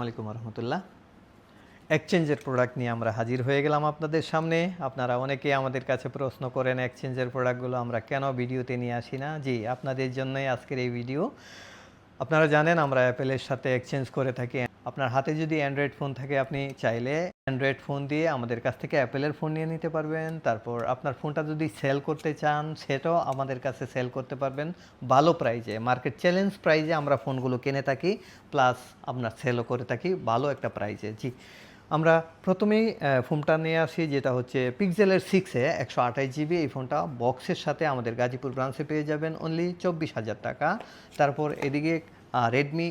আলাইকুম রহমতুল্লাহ। এক্সচেঞ্জের প্রোডাক্ট নিয়ে আমরা হাজির হয়ে গেলাম আপনাদের সামনে। আপনারা অনেকেই আমাদের কাছে প্রশ্ন করেন এক্সচেঞ্জের প্রোডাক্টগুলো আমরা কেন ভিডিওতে নিয়ে আসি না। জি, আপনাদের জন্যই আজকের এই ভিডিও। আপনারা জানেন আমরা অ্যাপেলের সাথে এক্সচেঞ্জ করে থাকি। আপনার হাতে যদি অ্যান্ড্রয়েড ফোন থাকে আপনি চাইলে অ্যান্ড্রয়েড ফোন দিয়ে আমাদের কাছ থেকে অ্যাপেলের ফোন নিয়ে নিতে পারবেন। তারপর আপনার ফোনটা যদি সেল করতে চান সেটাও আমাদের কাছে সেল করতে পারবেন ভালো প্রাইজে, মার্কেট চ্যালেঞ্জ প্রাইজে আমরা ফোনগুলো কিনে থাকি, প্লাস আপনার সেলও করে থাকি ভালো একটা প্রাইজে। জি, আমরা প্রথমেই ফোনটা নিয়ে আসি যেটা হচ্ছে পিক্সেলের 6-এ 128 GB। এই ফোনটা বক্সের সাথে আমাদের গাজীপুর ব্রাঞ্চে পেয়ে যাবেন অনলি 24,000 টাকা। তারপর এদিকে রেডমি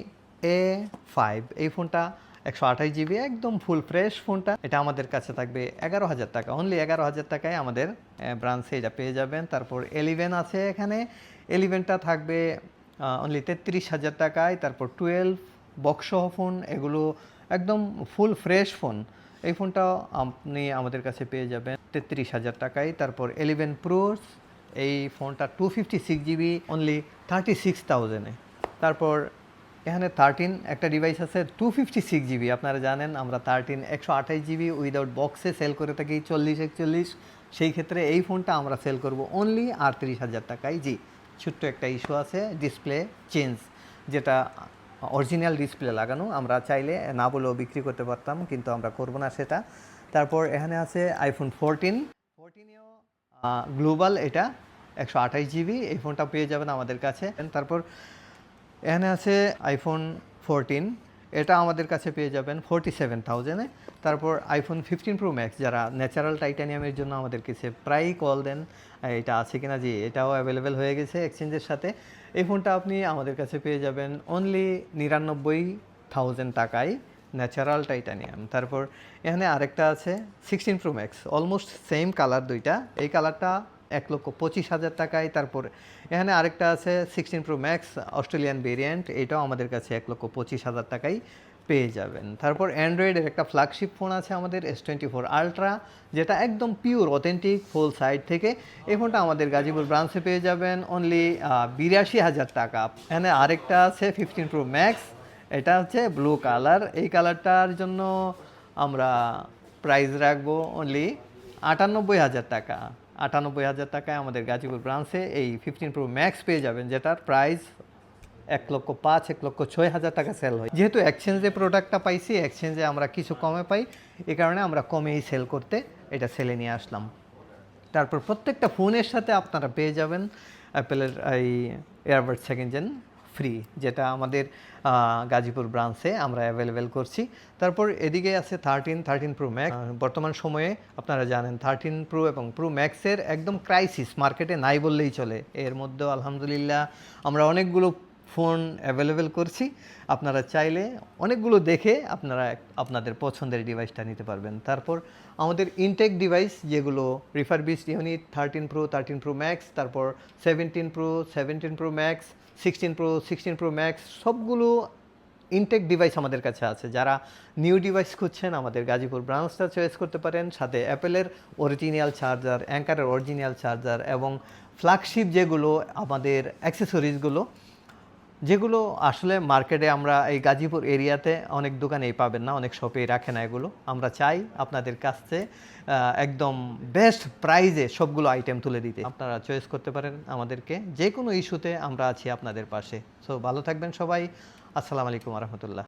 A5, এই ফোনটা 128 GB একদম ফুল ফ্রেশ ফোনটা, এটা আমাদের কাছে থাকবে 11,000 টাকা, অনলি 11,000 টাকায় আমাদের ব্রাঞ্চে এটা পেয়ে যাবেন। তারপর 11 আছে, এখানে 11টা থাকবে অনলি 33,000 টাকায়। তারপর 12 বক্সসহ ফোন, এগুলো একদম ফুল ফ্রেশ ফোন। এই ফোনটা আপনি আমাদের কাছে পেয়ে যাবেন 33,000 টাকায়। তারপর 11 প্রো, এই ফোনটা 256 GB অনলি 36,000-এ। তারপর এখানে 13 একটা ডিভাইস আছে 256 GB। আপনারা জানেন আমরা 13 128 GB উইদাউট বক্সে সেল করে থাকি 40-41। সেই ক্ষেত্রে এই ফোনটা আমরা সেল করব অনলি 38,000 টাকায়। জি, ছোট্ট একটা ইস্যু আছে, ডিসপ্লে চেঞ্জ, যেটা অরিজিনাল ডিসপ্লে লাগানো, আমরা চাইলে না বলেও বিক্রি করতে পারতাম, কিন্তু আমরা করব না সেটা। তারপর এখানে আছে আইফোন 14-এও গ্লোবাল, এটা 128 GB, এই ফোনটা পেয়ে যাবেন আমাদের কাছে। তারপর এখানে আছে আইফোন 14, এটা আমাদের কাছে পেয়ে যাবেন 47,000-এ। তারপর আইফোন 15 প্রো ম্যাক্স, যারা ন্যাচারাল টাইটানিয়ামের জন্য আমাদের কাছে প্রায়ই কল দেন এটা আছে কিনা, জি এটাও অ্যাভেলেবেল হয়ে গেছে এক্সচেঞ্জের সাথে। এই ফোনটা আপনি আমাদের কাছে পেয়ে যাবেন অনলি 99,000 টাকায়, ন্যাচারাল টাইটানিয়াম। তারপর এখানে আরেকটা আছে 16 pro max, almost same colour দুইটা, এই কালারটা 1,25,000 টাকায়। তারপর এখানে আরেকটা আছে 16 প্রো ম্যাক্স অস্ট্রেলিয়ান ভেরিয়েন্ট, এটাও আমাদের কাছে 1,25,000 টাকায় পেয়ে যাবেন। তারপর অ্যান্ড্রয়েডের একটা ফ্ল্যাগশিপ ফোন আছে আমাদের S24 আলট্রা, যেটা একদম পিওর অথেন্টিক ফুল সাইড থেকে। এই ফোনটা আমাদের গাজীপুর ব্রাঞ্চে পেয়ে যাবেন অনলি 82,000 টাকা। এখানে আরেকটা আছে 15 প্রো ম্যাক্স, এটা হচ্ছে ব্লু কালার, এই কালারটার জন্য আমরা প্রাইস রাখবো অনলি 98,000 টাকা। 98,000 টাকায় আমাদের গাজীপুর ব্রাঞ্চে এই 15 প্রো ম্যাক্স পেয়ে যাবেন, যেটার প্রাইস 1,05,000 1,06,000 টাকা সেল হয়। যেহেতু এক্সচেঞ্জে প্রোডাক্টটা পাইছি, এক্সচেঞ্জে আমরা কিছু কমে পাই, এই কারণে আমরা কমেই সেল করতে এটা সেলে নিয়ে আসলাম। তারপর প্রত্যেকটা ফোনের সাথে আপনারা পেয়ে যাবেন অ্যাপেলের এই এয়ারবাড সেকেন্ড জেন ফ্রি, যেটা আমাদের গাজীপুর ব্রাঞ্চে আমরা অ্যাভেলেবেল করছি। তারপর এদিকে আছে 13 প্রো ম্যাক্স। বর্তমান সময়ে আপনারা জানেন 13 প্রো এবং প্রো ম্যাক্সের একদম ক্রাইসিস, মার্কেটে নাই বললেই চলে। এর মধ্যেও আলহামদুলিল্লাহ আমরা অনেকগুলো ফোন অ্যাভেলেবেল করছি, আপনারা চাইলে অনেকগুলো দেখে আপনারা আপনাদের পছন্দের ডিভাইসটা নিতে পারবেন। তারপর আমাদের ইনটেক ডিভাইস যেগুলো রিফারবিশড ইউনিট 13 প্রো ম্যাক্স, তারপর 17 প্রো ম্যাক্স, 16 প্রো ম্যাক্স, সবগুলো ইনটেক ডিভাইস আমাদের কাছে আছে। যারা নিউ ডিভাইস খুঁজছেন আমাদের গাজীপুর ব্রাঞ্চটা চয়েস করতে পারেন। সাথে অ্যাপেলের অরিজিনাল চার্জার, অ্যাঙ্কারের অরিজিনাল চার্জার এবং ফ্ল্যাগশিপ যেগুলো আমাদের অ্যাক্সেসরিজগুলো, যেগুলো আসলে মার্কেটে আমরা এই গাজীপুর এরিয়াতে অনেক দোকানেই পাবেন না, অনেক শপেই রাখে না, এগুলো আমরা চাই আপনাদের কাছে একদম বেস্ট প্রাইজে সবগুলো আইটেম তুলে দিতে। আপনারা চয়েস করতে পারেন আমাদেরকে, যে কোনো ইস্যুতে আমরা আছি আপনাদের পাশে। সো ভালো থাকবেন সবাই। আসসালামু আলাইকুম রহমতুল্লাহ।